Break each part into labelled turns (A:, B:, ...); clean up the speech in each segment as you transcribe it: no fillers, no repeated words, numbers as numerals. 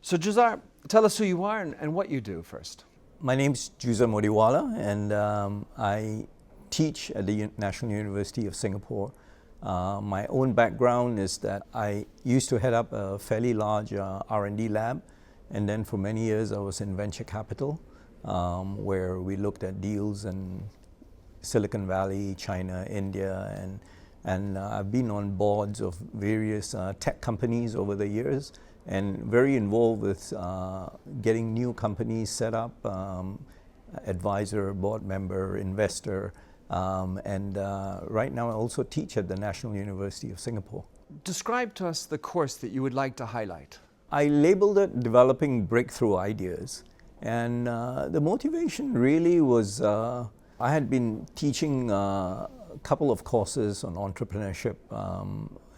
A: So Juzar, tell us who you are and what you do first.
B: My name's Juzar Motiwalla, and I teach at the National University of Singapore. My own background is that I used to head up a fairly large R&D lab, and then for many years I was in venture capital, where we looked at deals in Silicon Valley, China, India, and I've been on boards of various tech companies over the years, and very involved with getting new companies set up, advisor, board member, investor, and right now I also teach at the National University of Singapore.
A: Describe to us the course that you would like to highlight.
B: I labeled it Developing Breakthrough Ideas, and the motivation really was I had been teaching a couple of courses on entrepreneurship,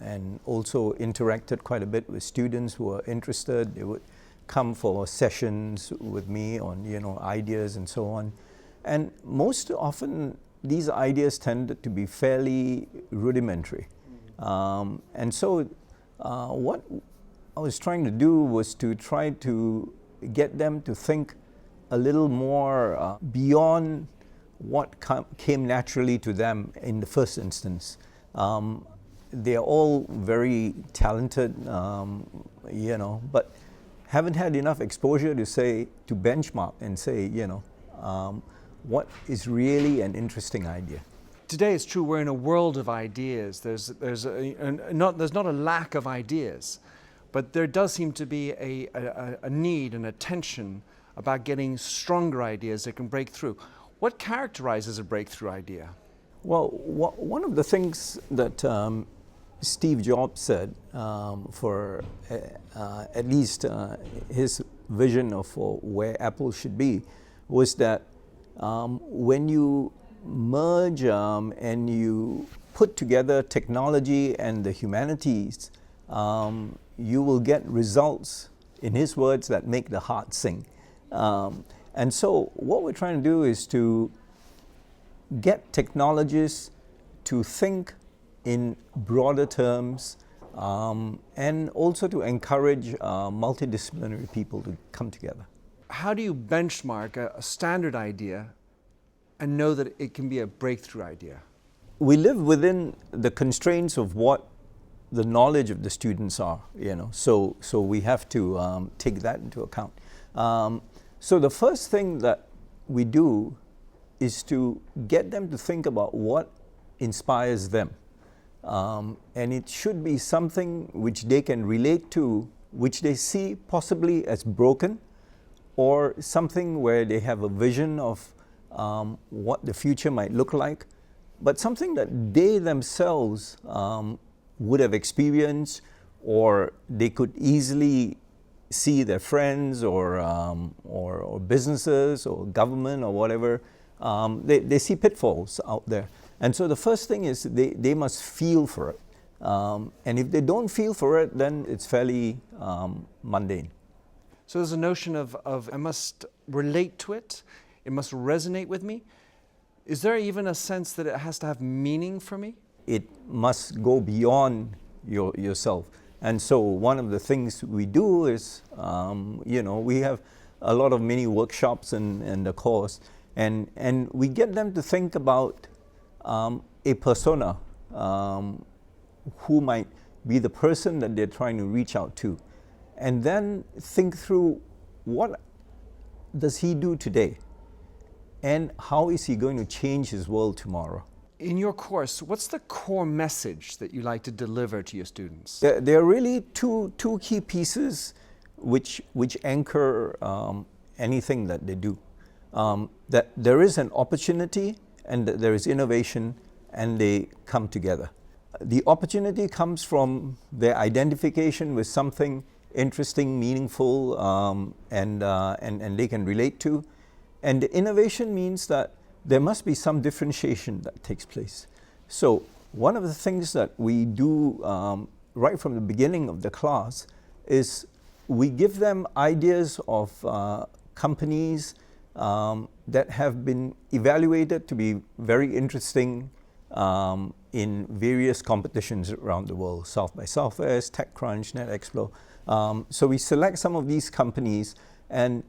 B: and also interacted quite a bit with students who were interested. They would come for sessions with me on ideas and so on, and most often these ideas tended to be fairly rudimentary, and so what I was trying to do was to try to get them to think a little more beyond what came naturally to them in the first instance. They're all very talented, but haven't had enough exposure to benchmark and say, what is really an interesting idea.
A: Today it's true, we're in a world of ideas. There's not a lack of ideas, but there does seem to be a need and a tension about getting stronger ideas that can break through. What characterizes a breakthrough idea?
B: Well, one of the things that Steve Jobs said, for at least his vision of where Apple should be, was that when you merge and you put together technology and the humanities, you will get results, in his words, that make the heart sing. And so what we're trying to do is to get technologists to think in broader terms, and also to encourage multidisciplinary people to come together.
A: How do you benchmark a standard idea and know that it can be a breakthrough idea?
B: We live within the constraints of what the knowledge of the students are, so we have to take that into account. So the first thing that we do is to get them to think about what inspires them. And it should be something which they can relate to, which they see possibly as broken, or something where they have a vision of what the future might look like, but something that they themselves would have experienced, or they could easily see their friends or businesses or government or whatever. They see pitfalls out there. And so the first thing is they must feel for it. And if they don't feel for it, then it's fairly mundane.
A: So there's a notion of I must relate to it, it must resonate with me. Is there even a sense that it has to have meaning for me?
B: It must go beyond yourself. And so one of the things we do is, we have a lot of mini workshops in the course, and we get them to think about a persona who might be the person that they're trying to reach out to, and then think through what does he do today, and how is he going to change his world tomorrow.
A: In your course, what's the core message that you like to deliver to your students?
B: There are really two key pieces which anchor anything that they do. That there is an opportunity and that there is innovation, and they come together. The opportunity comes from their identification with something interesting, meaningful, and they can relate to. And the innovation means that there must be some differentiation that takes place. So one of the things that we do right from the beginning of the class is we give them ideas of companies that have been evaluated to be very interesting in various competitions around the world, South by Southwest, TechCrunch, Netexplo. So we select some of these companies and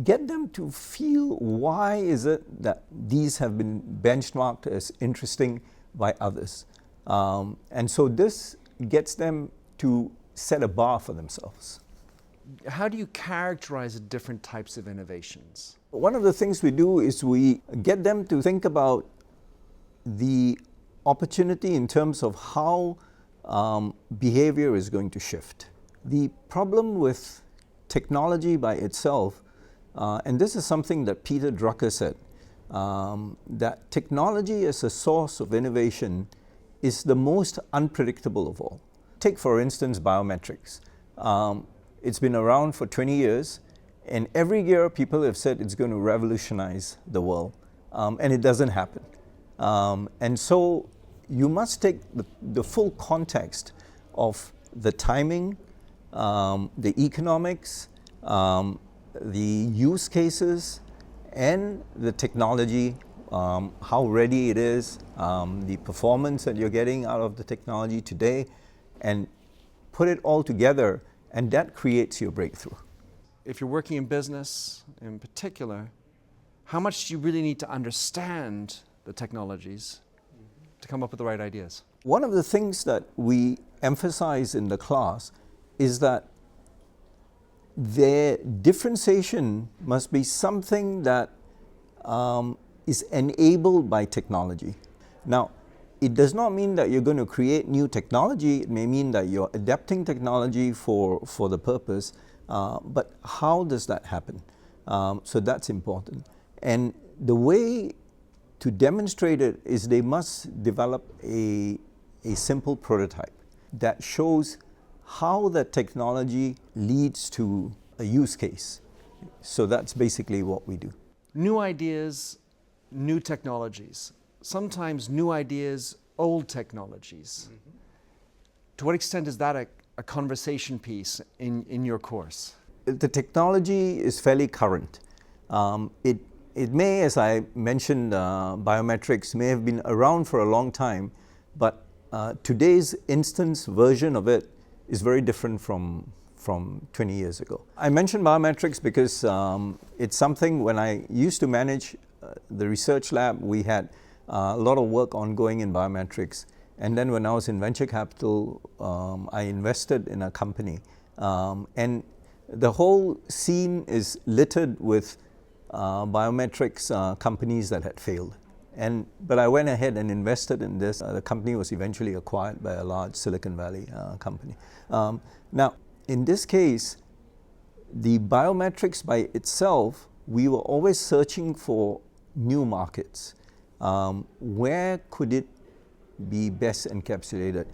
B: get them to feel why is it that these have been benchmarked as interesting by others. And so this gets them to set a bar for themselves.
A: How do you characterize the different types of innovations?
B: One of the things we do is we get them to think about the opportunity in terms of how behavior is going to shift. The problem with technology by itself, and this is something that Peter Drucker said, that technology as a source of innovation is the most unpredictable of all. Take, for instance, biometrics. It's been around for 20 years, and every year people have said it's going to revolutionize the world, and it doesn't happen. And so you must take the full context of the timing, the economics, the use cases, and the technology, how ready it is, the performance that you're getting out of the technology today, and put it all together, and that creates your breakthrough.
A: If you're working in business in particular, how much do you really need to understand the technologies to come up with the right ideas?
B: One of the things that we emphasize in the class is that their differentiation must be something that is enabled by technology. Now, it does not mean that you're going to create new technology. It may mean that you're adapting technology for the purpose, but how does that happen? So that's important. And the way to demonstrate it is they must develop a simple prototype that shows how the technology leads to a use case. So that's basically what we do.
A: New ideas, new technologies. Sometimes new ideas, old technologies. To what extent is that a conversation piece in your course?
B: The technology is fairly current. It may, as I mentioned, biometrics may have been around for a long time, but today's instance version of it is very different from 20 years ago. I mentioned biometrics because it's something when I used to manage the research lab, we had a lot of work ongoing in biometrics. And then when I was in venture capital, I invested in a company. And the whole scene is littered with biometrics companies that had failed. But I went ahead and invested in this. The company was eventually acquired by a large Silicon Valley company. Now, in this case, the biometrics by itself, we were always searching for new markets. Where could it be best encapsulated?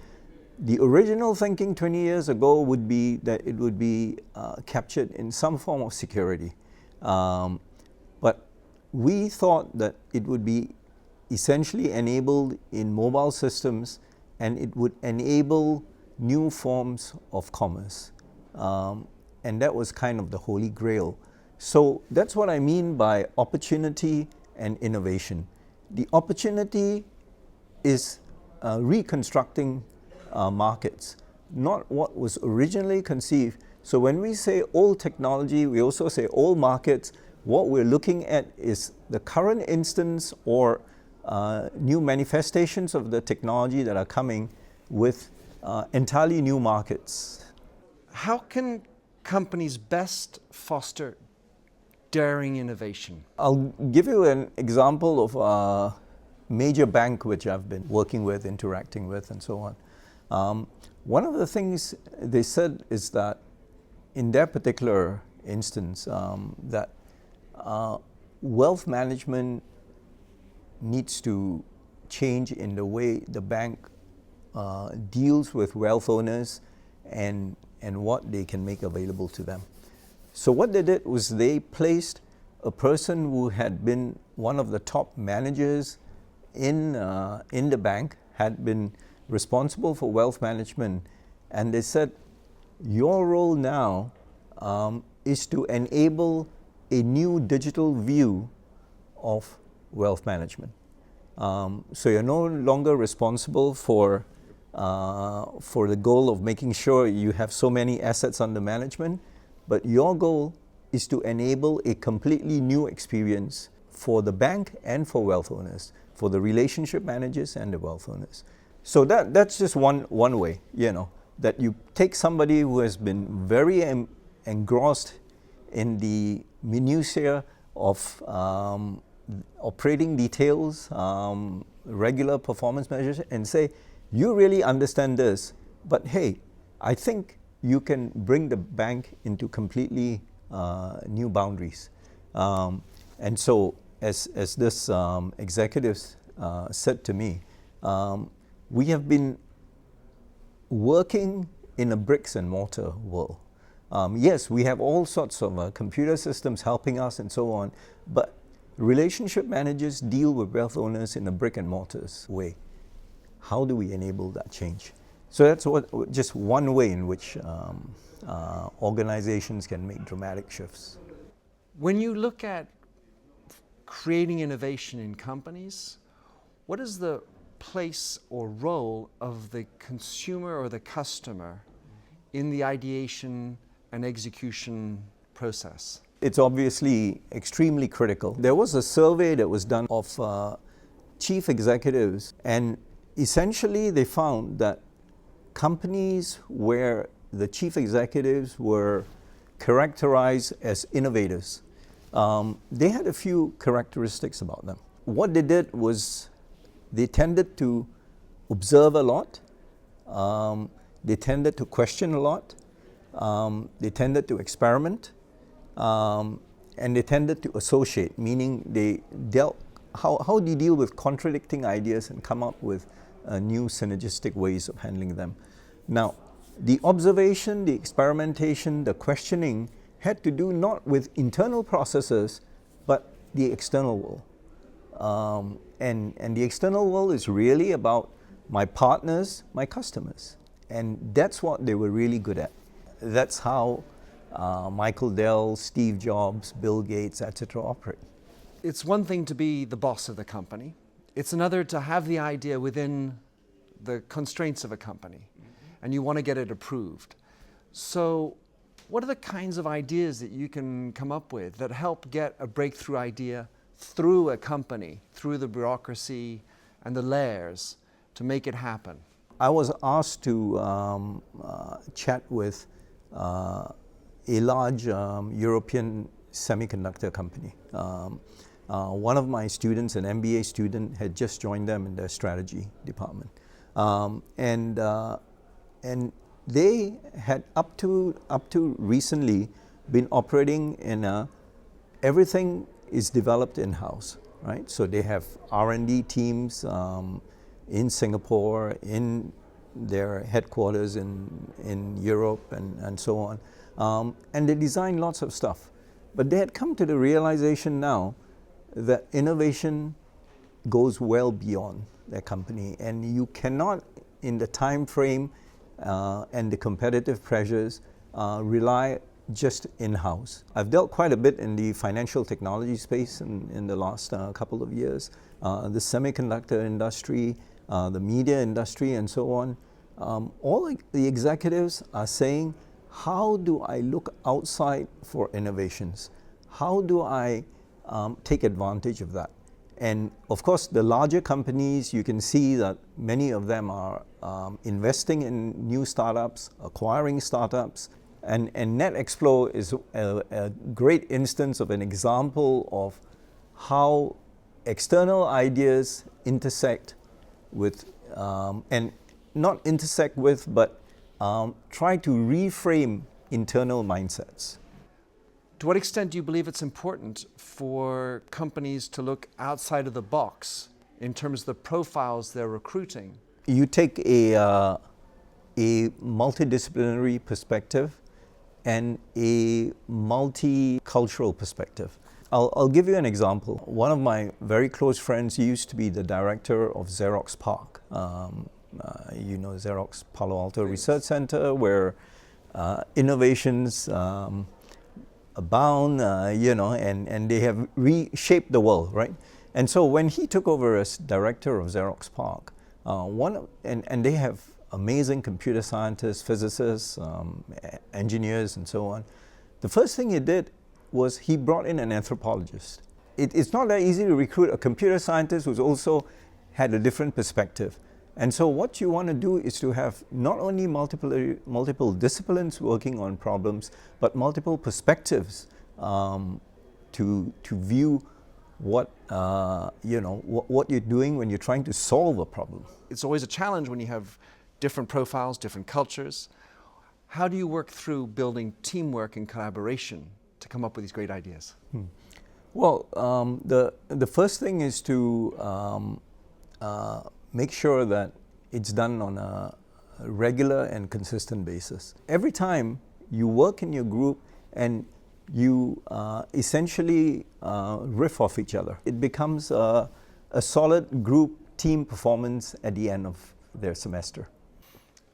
B: The original thinking 20 years ago would be that it would be captured in some form of security. But we thought that it would be essentially enabled in mobile systems, and it would enable new forms of commerce. And that was kind of the holy grail. So that's what I mean by opportunity and innovation. The opportunity is reconstructing markets, not what was originally conceived. So when we say old technology, we also say old markets. What we're looking at is the current instance or new manifestations of the technology that are coming with entirely new markets.
A: How can companies best foster daring innovation?
B: I'll give you an example of a major bank which I've been working with, interacting with, and so on. One of the things they said is that in their particular instance, that wealth management needs to change in the way the bank deals with wealth owners and what they can make available to them. So what they did was they placed a person who had been one of the top managers in the bank, had been responsible for wealth management, and they said, your role now is to enable a new digital view of wealth management. So you're no longer responsible for for the goal of making sure you have so many assets under management, but your goal is to enable a completely new experience for the bank and for wealth owners, for the relationship managers and the wealth owners. So that's just one way, that you take somebody who has been very engrossed in the minutiae of operating details, regular performance measures, and say, you really understand this, but hey, I think you can bring the bank into completely new boundaries. And so, as this executive said to me, we have been working in a bricks and mortar world. Yes, we have all sorts of computer systems helping us and so on, but relationship managers deal with wealth owners in a brick and mortars way. How do we enable that change? So that's just one way in which organizations can make dramatic shifts.
A: When you look at creating innovation in companies, what is the place or role of the consumer or the customer in the ideation and execution process?
B: It's obviously extremely critical. There was a survey that was done of chief executives, and essentially they found that companies where the chief executives were characterized as innovators, they had a few characteristics about them. What they did was they tended to observe a lot, they tended to question a lot, they tended to experiment, and they tended to associate, meaning they dealt, how do you deal with contradicting ideas and come up with new synergistic ways of handling them. Now, the observation, the experimentation, the questioning had to do not with internal processes, but the external world. And the external world is really about my partners, my customers. And that's what they were really good at. That's how Michael Dell, Steve Jobs, Bill Gates, etc. operate.
A: It's one thing to be the boss of the company. It's another to have the idea within the constraints of a company, and you want to get it approved. So what are the kinds of ideas that you can come up with that help get a breakthrough idea through a company, through the bureaucracy and the layers to make it happen?
B: I was asked to chat with a large European semiconductor company. One of my students, an MBA student, had just joined them in their strategy department. And they had up to recently been operating in everything is developed in-house, right? So they have R&D teams in Singapore, in their headquarters in Europe and so on. And they design lots of stuff. But they had come to the realization now that innovation goes well beyond their company, and you cannot, in the time frame and the competitive pressures, rely just in-house. I've dealt quite a bit in the financial technology space in the last couple of years, the semiconductor industry, the media industry, and so on. All the executives are saying, how do I look outside for innovations? How do I take advantage of that? And of course, the larger companies, you can see that many of them are investing in new startups, acquiring startups. And Netexplo is a great instance of an example of how external ideas intersect with, and not intersect with, but try to reframe internal mindsets.
A: To what extent do you believe it's important for companies to look outside of the box in terms of the profiles they're recruiting?
B: You take a multidisciplinary perspective and a multicultural perspective. I'll give you an example. One of my very close friends used to be the director of Xerox PARC. You know Xerox Palo Alto Research Center, where innovations abound, and they have reshaped the world, right? And so when he took over as director of Xerox PARC, and they have amazing computer scientists, physicists, engineers, and so on. The first thing he did was he brought in an anthropologist. It's not that easy to recruit a computer scientist who's also had a different perspective. And so what you want to do is to have not only multiple disciplines working on problems, but multiple perspectives to view what what you're doing when you're trying to solve a problem.
A: It's always a challenge when you have different profiles, different cultures. How do you work through building teamwork and collaboration to come up with these great ideas?
B: Well, the first thing is to make sure that it's done on a regular and consistent basis. Every time you work in your group and you essentially riff off each other, it becomes a solid group team performance at the end of their semester.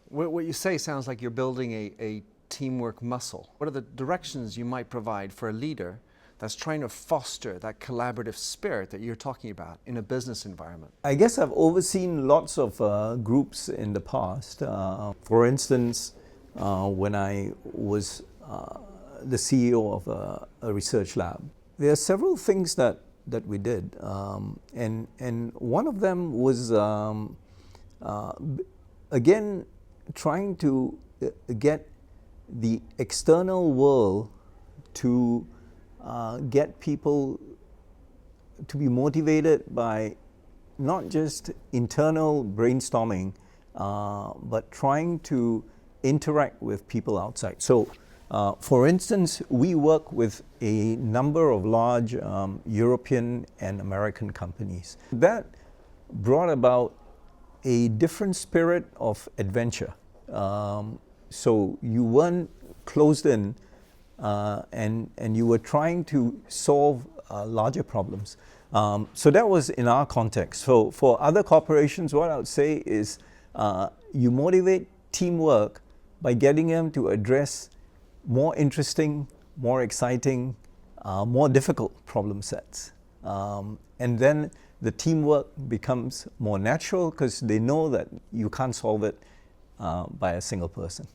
A: What you say sounds like you're building a teamwork muscle. What are the directions you might provide for a leader that's trying to foster that collaborative spirit that you're talking about in a business environment?
B: I guess I've overseen lots of groups in the past. For instance, when I was the CEO of a research lab, there are several things that we did, and one of them was again trying to get the external world to get people to be motivated by not just internal brainstorming, but trying to interact with people outside. So, for instance, we work with a number of large European and American companies. That brought about a different spirit of adventure. So you weren't closed in, and you were trying to solve larger problems. So that was in our context. So for other corporations, what I would say is you motivate teamwork by getting them to address more interesting, more exciting, more difficult problem sets. And then the teamwork becomes more natural because they know that you can't solve it by a single person.